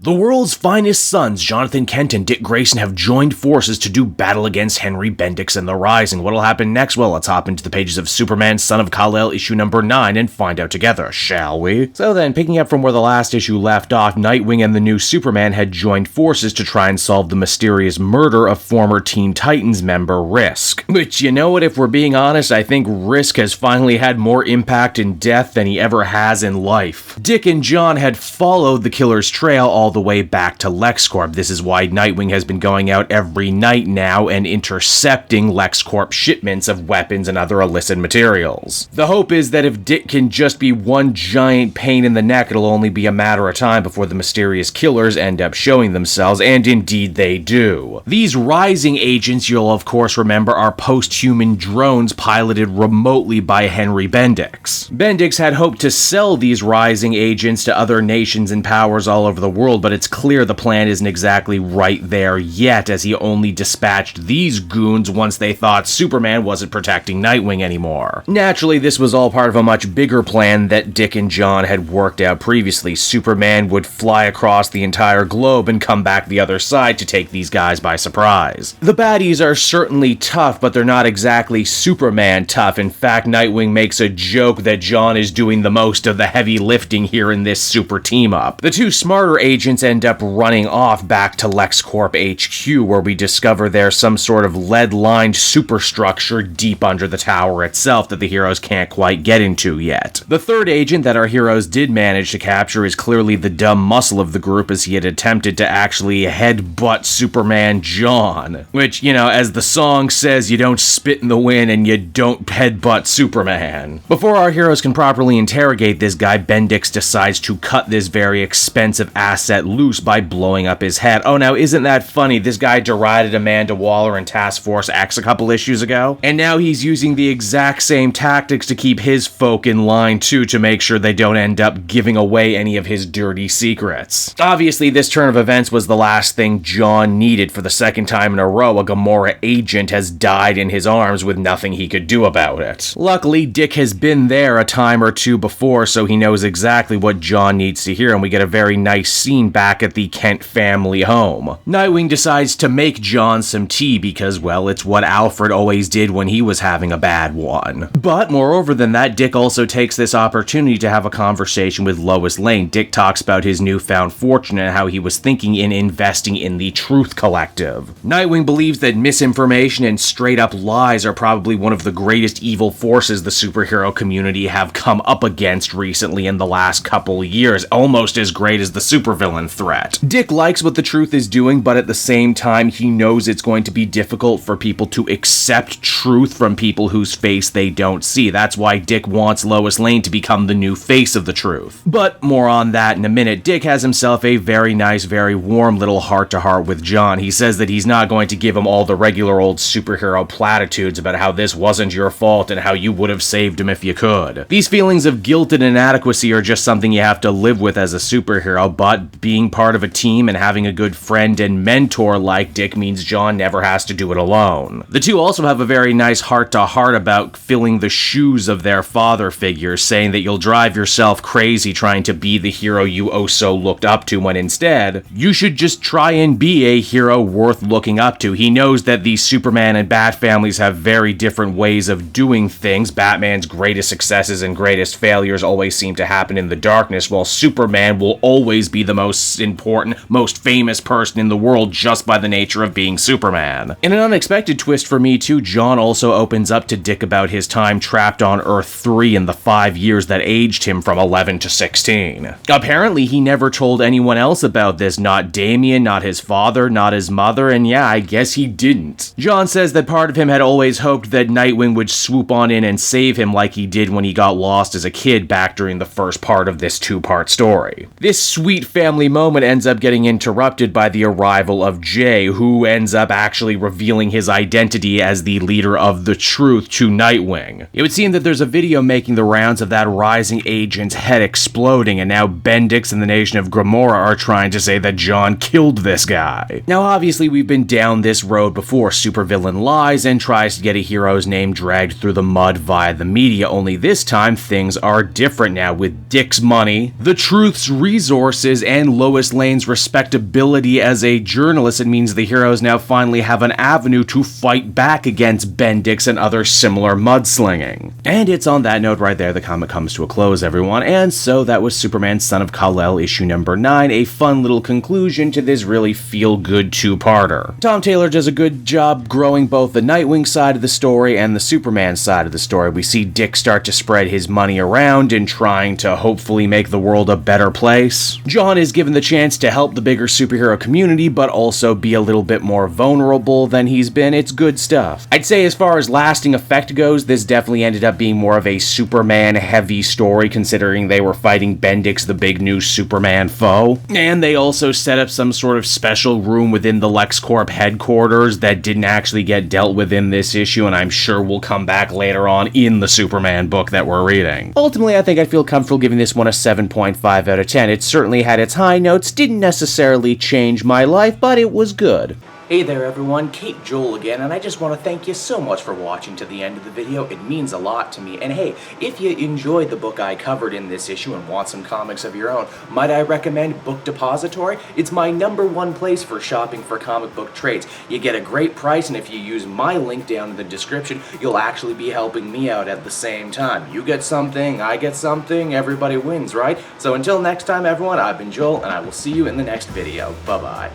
The world's finest sons, Jonathan Kent and Dick Grayson, have joined forces to do battle against Henry Bendix and the Rising. What'll happen next? Well, let's hop into the pages of Superman, Son of Kal-El, issue number 9, and find out together, shall we? So then, picking up from where the last issue left off, Nightwing and the new Superman had joined forces to try and solve the mysterious murder of former Teen Titans member Risk. Which, you know what, if we're being honest, I think Risk has finally had more impact in death than he ever has in life. Dick and John had followed the killer's trail all the way back to LexCorp. This is why Nightwing has been going out every night now and intercepting LexCorp shipments of weapons and other illicit materials. The hope is that if Dick can just be one giant pain in the neck, it'll only be a matter of time before the mysterious killers end up showing themselves, and indeed they do. These Rising agents, you'll of course remember, are post-human drones piloted remotely by Henry Bendix. Bendix had hoped to sell these Rising agents to other nations and powers all over the world, but it's clear the plan isn't exactly right there yet, as he only dispatched these goons once they thought Superman wasn't protecting Nightwing anymore. Naturally, this was all part of a much bigger plan that Dick and John had worked out previously. Superman would fly across the entire globe and come back the other side to take these guys by surprise. The baddies are certainly tough, but they're not exactly Superman tough. In fact, Nightwing makes a joke that John is doing the most of the heavy lifting here in this super team-up. The two smarter agents end up running off back to LexCorp HQ, where we discover there's some sort of lead-lined superstructure deep under the tower itself that the heroes can't quite get into yet. The third agent that our heroes did manage to capture is clearly the dumb muscle of the group, as he had attempted to actually headbutt Superman John. Which, you know, as the song says, you don't spit in the wind and you don't headbutt Superman. Before our heroes can properly interrogate this guy, Bendix decides to cut this very expensive asset loose by blowing up his head. Oh, now isn't that funny? This guy derided Amanda Waller in Task Force X a couple issues ago, and now he's using the exact same tactics to keep his folk in line too, to make sure they don't end up giving away any of his dirty secrets. Obviously, this turn of events was the last thing John needed. For the second time in a row, a Gamora agent has died in his arms with nothing he could do about it. Luckily, Dick has been there a time or two before, so he knows exactly what John needs to hear, and we get a very nice scene back at the Kent family home. Nightwing decides to make John some tea because, well, it's what Alfred always did when he was having a bad one. But moreover than that, Dick also takes this opportunity to have a conversation with Lois Lane. Dick talks about his newfound fortune and how he was thinking in investing in the Truth Collective. Nightwing believes that misinformation and straight-up lies are probably one of the greatest evil forces the superhero community have come up against recently in the last couple years, almost as great as the supervillain threat. Dick likes what the Truth is doing, but at the same time, he knows it's going to be difficult for people to accept truth from people whose face they don't see. That's why Dick wants Lois Lane to become the new face of the Truth. But more on that in a minute. Dick has himself a very nice, very warm little heart-to-heart with John. He says that he's not going to give him all the regular old superhero platitudes about how this wasn't your fault and how you would have saved him if you could. These feelings of guilt and inadequacy are just something you have to live with as a superhero, but being part of a team and having a good friend and mentor like Dick means John never has to do it alone. The two also have a very nice heart-to-heart about filling the shoes of their father figures, saying that you'll drive yourself crazy trying to be the hero you oh so looked up to, when instead, you should just try and be a hero worth looking up to. He knows that the Superman and Bat families have very different ways of doing things. Batman's greatest successes and greatest failures always seem to happen in the darkness, while Superman will always be the most important, most famous person in the world just by the nature of being Superman. In an unexpected twist for me too, John also opens up to Dick about his time trapped on Earth 3 in the 5 years that aged him from 11 to 16. Apparently, he never told anyone else about this, not Damian, not his father, not his mother, and yeah, I guess he didn't. John says that part of him had always hoped that Nightwing would swoop on in and save him like he did when he got lost as a kid back during the first part of this two-part story. This sweet family moment ends up getting interrupted by the arrival of Jay, who ends up actually revealing his identity as the leader of the Truth to Nightwing. It would seem that there's a video making the rounds of that Rising agent's head exploding, and now Bendix and the nation of Gamora are trying to say that John killed this guy. Now obviously we've been down this road before. Supervillain lies and tries to get a hero's name dragged through the mud via the media, only this time things are different now, with Dick's money, the Truth's resources, and undermine Lois Lane's respectability as a journalist. It means the heroes now finally have an avenue to fight back against Bendix and other similar mudslinging. And it's on that note right there the comic comes to a close, everyone. And so that was Superman Son of Kal-El issue number 9, a fun little conclusion to this really feel-good two-parter. Tom Taylor does a good job growing both the Nightwing side of the story and the Superman side of the story. We see Dick start to spread his money around and trying to hopefully make the world a better place. John is given the chance to help the bigger superhero community, but also be a little bit more vulnerable than he's been. It's good stuff. I'd say as far as lasting effect goes, this definitely ended up being more of a Superman-heavy story, considering they were fighting Bendix, the big new Superman foe. And they also set up some sort of special room within the LexCorp headquarters that didn't actually get dealt with in this issue, and I'm sure will come back later on in the Superman book that we're reading. Ultimately, I think I feel comfortable giving this one a 7.5 out of 10. It certainly had its high notes, didn't necessarily change my life, but it was good. Hey there everyone, Kate Joel again, and I just want to thank you so much for watching to the end of the video. It means a lot to me. And hey, if you enjoyed the book I covered in this issue and want some comics of your own, might I recommend Book Depository? It's my #1 place for shopping for comic book trades. You get a great price, and if you use my link down in the description, you'll actually be helping me out at the same time. You get something, I get something, everybody wins, right? So until next time everyone, I've been Joel, and I will see you in the next video. Bye-bye.